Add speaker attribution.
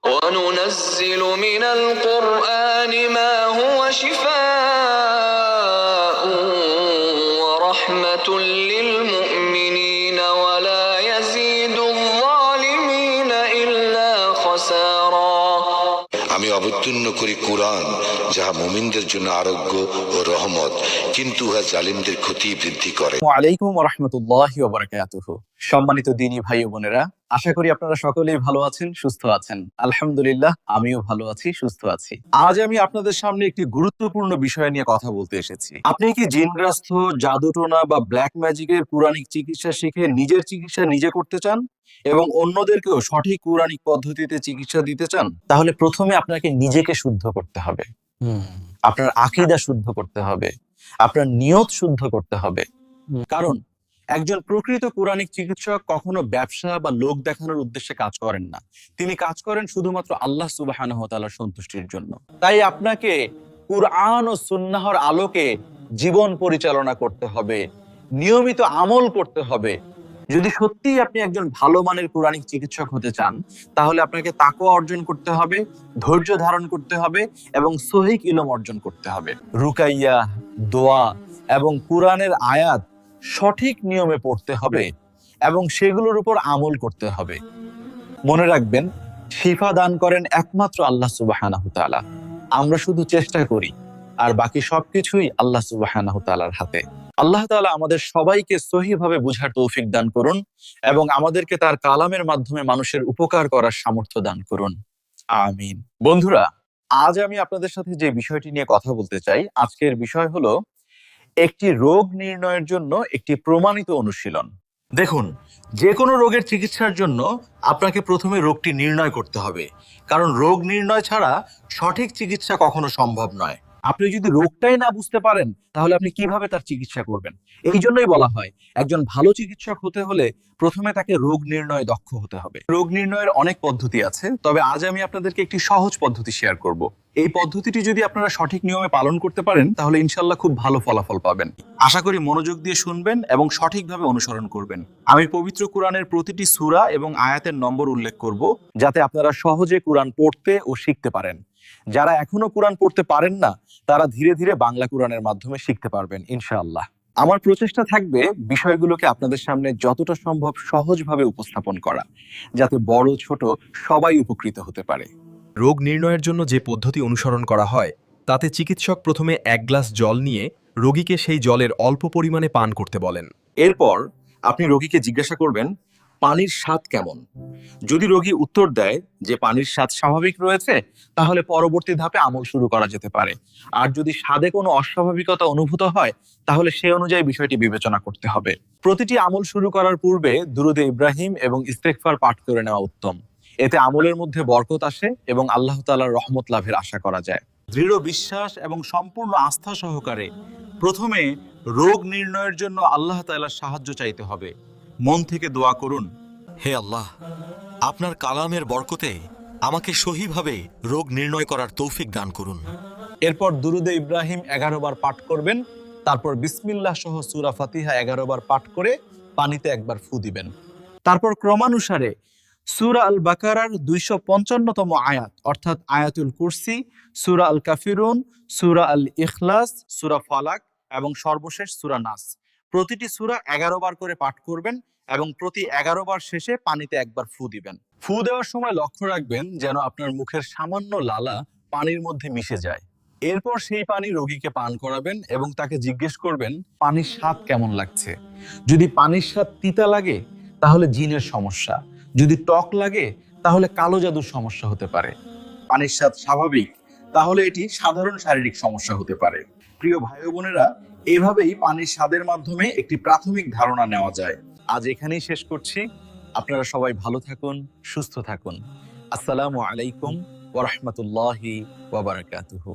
Speaker 1: وننزل من القرآن ما هو شفاء ورحمة للمؤمنين ولا يزيد الظالمين إلا خسارا।
Speaker 2: আমি অবতীর্ণ করি কুরআন, যাহা মুমিনদের জন্য আরোগ্য ও রহমত, কিন্তু উহা জালিমদের ক্ষতি বৃদ্ধি করে।
Speaker 3: ওয়ালাইকুম রাহমাতুল্লাহি ওয়া বারাকাতুহু। সম্মানিত দিনী ভাই ও বোনেরা, আশা করি আপনারা সকলেই ভালো আছেন, সুস্থ আছেন। আলহামদুলিল্লাহ, আমিও ভালো আছি, সুস্থ আছি। আজ আমি আপনাদের সামনে একটি গুরুত্বপূর্ণ বিষয় নিয়ে কথা বলতে এসেছি। আপনি কি জিনগ্রস্ত, জাদুটোনা বা ব্ল্যাক ম্যাজিকের পুরাণিক চিকিৎসা শিখে নিজের চিকিৎসা নিজে করতে চান এবং অন্যদেরকেও সঠিক পৌরাণিক পদ্ধতিতে চিকিৎসা দিতে চান? তাহলে প্রথমে আপনাকে নিজেকে শুদ্ধ করতে হবে, আপনার আকীদা শুদ্ধ করতে হবে, আপনার নিয়ত শুদ্ধ করতে হবে। কারণ একজন প্রকৃত পৌরাণিক চিকিৎসক কখনো ব্যবসা বা লোক দেখানোর উদ্দেশ্যে কাজ করেন না। তিনি কাজ করেন শুধুমাত্র আল্লাহ সুবহানাহু ওয়া তাআলার সন্তুষ্টির জন্য। তাই আপনাকে কুরআন ও সুন্নাহর আলোকে জীবন পরিচালনা করতে হবে, নিয়মিত আমল করতে হবে। যদি সত্যিই আপনি একজন ভালো মানের পৌরাণিক চিকিৎসক হতে চান, তাহলে আপনাকে তাকওয়া অর্জন করতে হবে, ধৈর্য ধারণ করতে হবে এবং সহিহ ইলম অর্জন করতে হবে। রুকাইয়া, দোয়া এবং কুরআনের আয়াত সঠিক নিয়মে পড়তে হবে এবং সেগুলোর উপর আমল করতে হবে। মনে রাখবেন, শিফা দান করেন একমাত্র আল্লাহ সুবহানাহু ওয়া তাআলা। আমরা শুধু চেষ্টা করি, আর বাকি সবকিছুই আল্লাহ সুবহানাহু ওয়া তাআলার হাতে। আল্লাহ তাআলা আমাদের সবাইকে সহিভাবে বুঝার তৌফিক দান করুন এবং আমাদেরকে তার কালামের মাধ্যমে মানুষের উপকার করার সামর্থ্য দান করুন। আমিন। বন্ধুরা, আজ আমি আপনাদের সাথে যে বিষয়টি নিয়ে কথা বলতে চাই, আজকের বিষয় হলো একটি রোগ নির্ণয়ের জন্য একটি প্রমাণিত অনুশীলন। দেখুন, যে কোনো রোগের চিকিৎসার জন্য আপনাকে প্রথমে রোগটি নির্ণয় করতে হবে, কারণ রোগ নির্ণয় ছাড়া সঠিক চিকিৎসা কখনো সম্ভব নয়। আপনি যদি রোগটাই না বুঝতে পারেন, তাহলে আপনি কিভাবে তার চিকিৎসা করবেন? এই জন্যই বলা হয়, একজন ভালো চিকিৎসক হতে হলে প্রথমে তাকে রোগ নির্ণয়ে দক্ষ হতে হবে। রোগ নির্ণয়ের অনেক পদ্ধতি আছে, তবে আজ আমি আপনাদেরকে একটি সহজ পদ্ধতি শেয়ার করব। এই পদ্ধতিটি যদি আপনারা সঠিক নিয়মে পালন করতে পারেন, তাহলে ইনশাল্লাহ খুব ভালো ফলাফল পাবেন। আশা করি মনোযোগ দিয়ে শুনবেন এবং সঠিকভাবে অনুসরণ করবেন। আমি পবিত্র কুরআনের প্রতিটি সূরা এবং আয়াতের নম্বর উল্লেখ করব, যাতে আপনারা সহজে কুরআন পড়তে ও শিখতে পারেন। যারা এখনো কুরআন পড়তে পারেন না, তারা ধীরে ধীরে বাংলা কুরআনের মাধ্যমে শিখতে পারবেন ইনশাআল্লাহ। আমার প্রচেষ্টা থাকবে বিষয়গুলোকে আপনাদের সামনে যতটা সম্ভব সহজভাবে উপস্থাপন করা, যাতে বড় ছোট সবাই উপকৃত হতে পারে।
Speaker 4: রোগ নির্ণয়ের জন্য যে পদ্ধতি অনুসরণ করা হয়, তাতে চিকিৎসক প্রথমে 1 গ্লাস জল নিয়ে রোগীকে সেই জলের অল্প পরিমাণে পান করতে বলেন।
Speaker 3: এরপর আপনি রোগীকে জিজ্ঞাসা করবেন, পানির স্বাদ কেমন? যদি রোগী উত্তর দেয় যে পানির স্বাদ স্বাভাবিক রয়েছে, তাহলে পরবর্তী ধাপে আমল শুরু করা যেতে পারে। আর যদি স্বাদে কোনো অস্বাভাবিকতা অনুভূত হয়, তাহলে সে অনুযায়ী বিষয়টি বিবেচনা করতে হবে। প্রতিটি আমল শুরু করার পূর্বে দুরূদে ইব্রাহিম এবং ইস্তেগফার পাঠ করে নেওয়া উত্তম। এতে আমলের মধ্যে বরকত আসে এবং আল্লাহ তাআলার রহমত লাভের আশা করা যায়। দৃঢ় বিশ্বাস এবং সম্পূর্ণ আস্থা সহকারে প্রথমে রোগ নির্ণয়ের জন্য আল্লাহ তাআলার সাহায্য চাইতে হবে। মন থেকে দোয়া করুন,
Speaker 5: হে আল্লাহ, আপনার কালামের বরকতে আমাকে সহিভাবে রোগ নির্ণয় করার তৌফিক দান করুন।
Speaker 3: এরপর দুরূদে ইব্রাহিম 11 বার পাঠ করবেন। তারপর বিসমিল্লাহ সহ সূরা ফাতিহা 11 বার পাঠ করে পানিতে একবার ফু দিবেন। তারপর ক্রমানুসারে সূরা আল বাকারার 255তম আয়াত অর্থাৎ আয়াতুল কুরসি, সূরা আল কাফিরুন, সূরা আল ইখলাস, সূরা ফালাক এবং সর্বশেষ সূরা নাস, প্রতিটি সূরা 11 বার করে পাঠ করবেন এবং প্রতি 11 বার শেষে পানিতে একবার ফু দিবেন। ফু দেওয়ার সময় লক্ষ্য রাখবেন যেন আপনার মুখের সামান্য লালা পানির মধ্যে মিশে যায়। এরপর সেই পানি রোগীকে পান করাবেন এবং তাকে জিজ্ঞেস করবেন পানির স্বাদ কেমন লাগছে। যদি পানির স্বাদ তিতা লাগে, তাহলে জিনের সমস্যা। যদি টক লাগে, তাহলে কালো জাদুর সমস্যা হতে পারে। পানির স্বাদ স্বাভাবিক, তাহলে এটি সাধারণ শারীরিক সমস্যা হতে পারে। প্রিয় ভাই ও বোনেরা, এভাবেই পানির স্বাদের মাধ্যমে একটি প্রাথমিক ধারণা নেওয়া যায়। আজ এখানেই শেষ করছি। আপনারা সবাই ভালো থাকুন, সুস্থ থাকুন। আসসালামু আলাইকুম ওয়া রাহমাতুল্লাহি ওয়া বারাকাতুহু।